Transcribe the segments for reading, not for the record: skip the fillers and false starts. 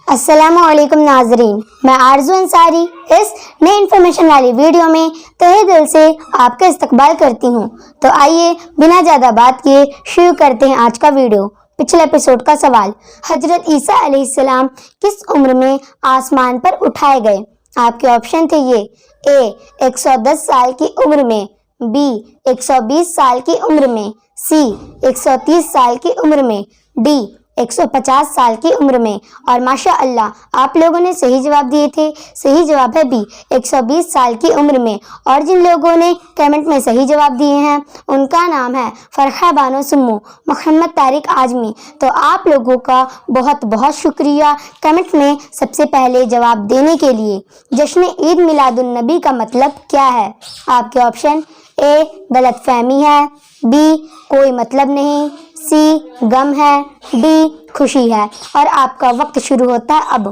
السلام علیکم ناظرین، میں آرزو انصاری اس نئے انفارمیشن والی ویڈیو میں تہہ دل سے آپ کا استقبال کرتی ہوں۔ تو آئیے بنا زیادہ بات کیے شروع کرتے ہیں آج کا ویڈیو۔ پچھلے ایپیسوڈ کا سوال، حضرت عیسیٰ علیہ السلام کس عمر میں آسمان پر اٹھائے گئے؟ آپ کے آپشن تھے یہ: اے 110 سال کی عمر میں، بی 120 سال کی عمر میں، سی 130 سال کی عمر میں، ڈی 150 سال کی عمر میں۔ اور ماشاء اللہ آپ لوگوں نے صحیح جواب دیے تھے۔ صحیح جواب ہے بی 120 سال کی عمر میں۔ اور جن لوگوں نے کمنٹ میں صحیح جواب دیے ہیں ان کا نام ہے فرحہ بانو سمو، محمد طارق اعظمی۔ تو آپ لوگوں کا بہت بہت شکریہ کمنٹ میں سب سے پہلے جواب دینے کے لیے۔ جشن عید میلاد النبی کا مطلب کیا ہے؟ آپ کے آپشن: اے غلط فہمی ہے، بی کوئی مطلب نہیں، سی غم ہے، ڈی خوشی ہے۔ اور آپ کا وقت شروع ہوتا ہے اب۔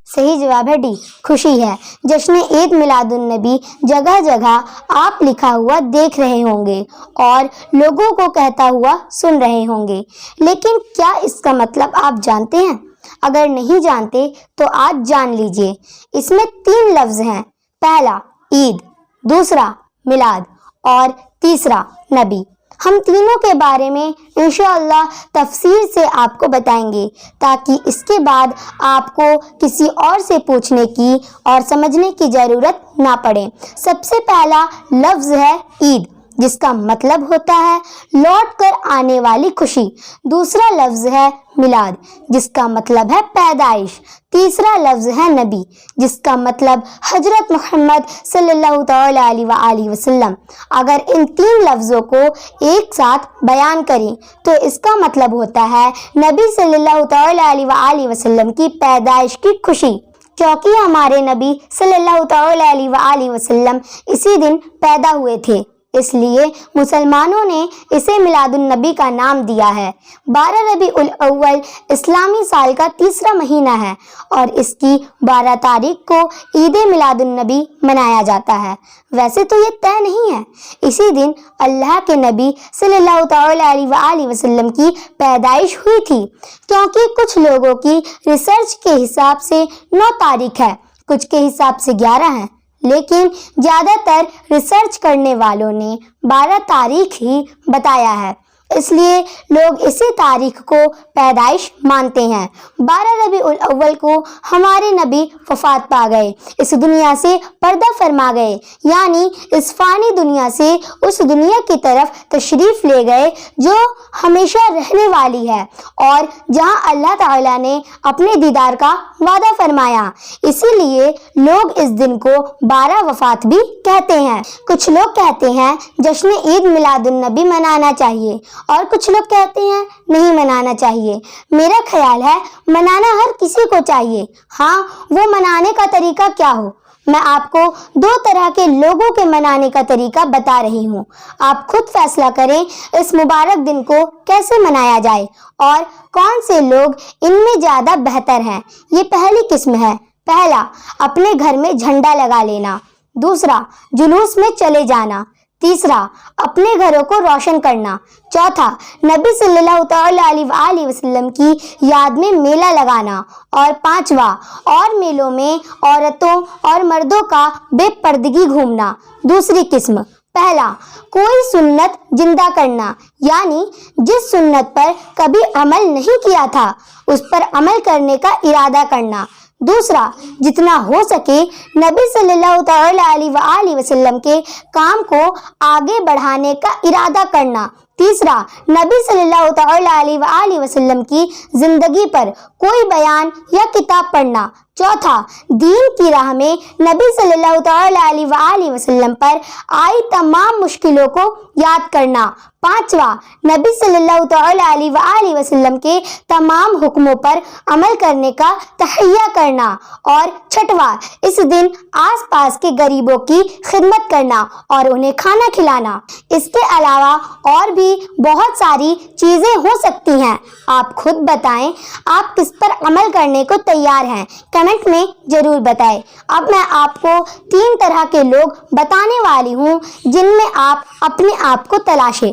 صحیح جواب ہے ڈی خوشی ہے۔ جشن عید میلاد النبی جگہ جگہ آپ لکھا ہوا دیکھ رہے ہوں گے اور لوگوں کو کہتا ہوا سن رہے ہوں گے، لیکن کیا اس کا مطلب آپ جانتے ہیں؟ اگر نہیں جانتے تو آج جان لیجئے۔ اس میں 3 لفظ ہیں، پہلا عید، دوسرا میلاد اور تیسرا نبی۔ ہم تینوں کے بارے میں انشاءاللہ تفصیل سے آپ کو بتائیں گے تاکہ اس کے بعد آپ کو کسی اور سے پوچھنے کی اور سمجھنے کی ضرورت نہ پڑے۔ سب سے پہلا لفظ ہے عید، جس کا مطلب ہوتا ہے لوٹ کر آنے والی خوشی۔ دوسرا لفظ ہے میلاد، جس کا مطلب ہے پیدائش۔ تیسرا لفظ ہے نبی، جس کا مطلب حضرت محمد صلی اللہ تعالی علیہ وآلہ وسلم۔ اگر ان 3 لفظوں کو ایک ساتھ بیان کریں تو اس کا مطلب ہوتا ہے نبی صلی اللہ تعالی علیہ وآلہ وسلم کی پیدائش کی خوشی، کیونکہ ہمارے نبی صلی اللہ تعالی علیہ وآلہ وسلم اسی دن پیدا ہوئے تھے، اس لیے مسلمانوں نے اسے میلاد النبی کا نام دیا ہے۔ 12 ربیع الاول اسلامی سال کا تیسرا مہینہ ہے اور اس کی 12 تاریخ کو عید میلاد النبی منایا جاتا ہے۔ ویسے تو یہ طے نہیں ہے، اسی دن اللہ کے نبی صلی اللہ تعالی علیہ وآلہ وسلم کی پیدائش ہوئی تھی، کیونکہ کچھ لوگوں کی ریسرچ کے حساب سے 9 تاریخ ہے، کچھ کے حساب سے 11 ہے، لیکن زیادہ تر ریسرچ کرنے والوں نے 12 تاریخ ہی بتایا ہے، اس لیے لوگ اسی تاریخ کو پیدائش مانتے ہیں۔ 12 ربیع الاول کو ہمارے نبی وفات پا گئے، اس دنیا سے پردہ فرما گئے، یعنی اس فانی دنیا سے اس دنیا کی طرف تشریف لے گئے جو ہمیشہ رہنے والی ہے اور جہاں اللہ تعالیٰ نے اپنے دیدار کا وعدہ فرمایا۔ اسی لیے لوگ اس دن کو 12 وفات بھی کہتے ہیں۔ کچھ لوگ کہتے ہیں جشن عید میلاد النبی منانا چاہیے اور کچھ لوگ کہتے ہیں نہیں منانا چاہیے۔ میرا خیال ہے منانا ہر کسی کو چاہیے، ہاں وہ منانے کا طریقہ کیا ہو۔ میں آپ کو 2 طرح کے لوگوں کے منانے کا طریقہ بتا رہی ہوں، آپ خود فیصلہ کریں اس مبارک دن کو کیسے منایا جائے اور کون سے لوگ ان میں زیادہ بہتر ہیں۔ یہ پہلی قسم ہے، پہلا اپنے گھر میں جھنڈا لگا لینا، دوسرا جلوس میں چلے جانا، تیسرا اپنے گھروں کو روشن کرنا، چوتھا نبی صلی اللہ تعالی علیہ وآلہ وسلم کی یاد میں میلہ لگانا، اور پانچواں اور میلوں میں عورتوں اور مردوں کا بے پردگی گھومنا۔ دوسری قسم، پہلا کوئی سنت زندہ کرنا، یعنی جس سنت پر کبھی عمل نہیں کیا تھا اس پر عمل کرنے کا ارادہ کرنا، دوسرا جتنا ہو سکے نبی صلی اللہ تعالی علیہ وآلہ وسلم کے کام کو آگے بڑھانے کا ارادہ کرنا، تیسرا نبی صلی اللہ تعالی علیہ وآلہ وسلم کی زندگی پر کوئی بیان یا کتاب پڑھنا، چوتھا دین کی راہ میں نبی صلی اللہ تعالی علیہ وآلہ وسلم پر آئی تمام مشکلوں کو یاد کرنا، پانچواں نبی صلی اللہ تعالی علیہ وآلہ وسلم کے تمام حکموں پر عمل کرنے کا تحیہ کرنا، اور چھٹواں اس دن آس پاس کے غریبوں کی خدمت کرنا اور انہیں کھانا کھلانا۔ اس کے علاوہ اور بھی بہت ساری چیزیں ہو سکتی ہیں، آپ خود بتائیں آپ کس پر عمل کرنے کو تیار ہیں، کمنٹ میں ضرور بتائیں۔ اب میں آپ کو 3 طرح کے لوگ بتانے والی ہوں جن میں آپ اپنے آپ کو تلاشیں۔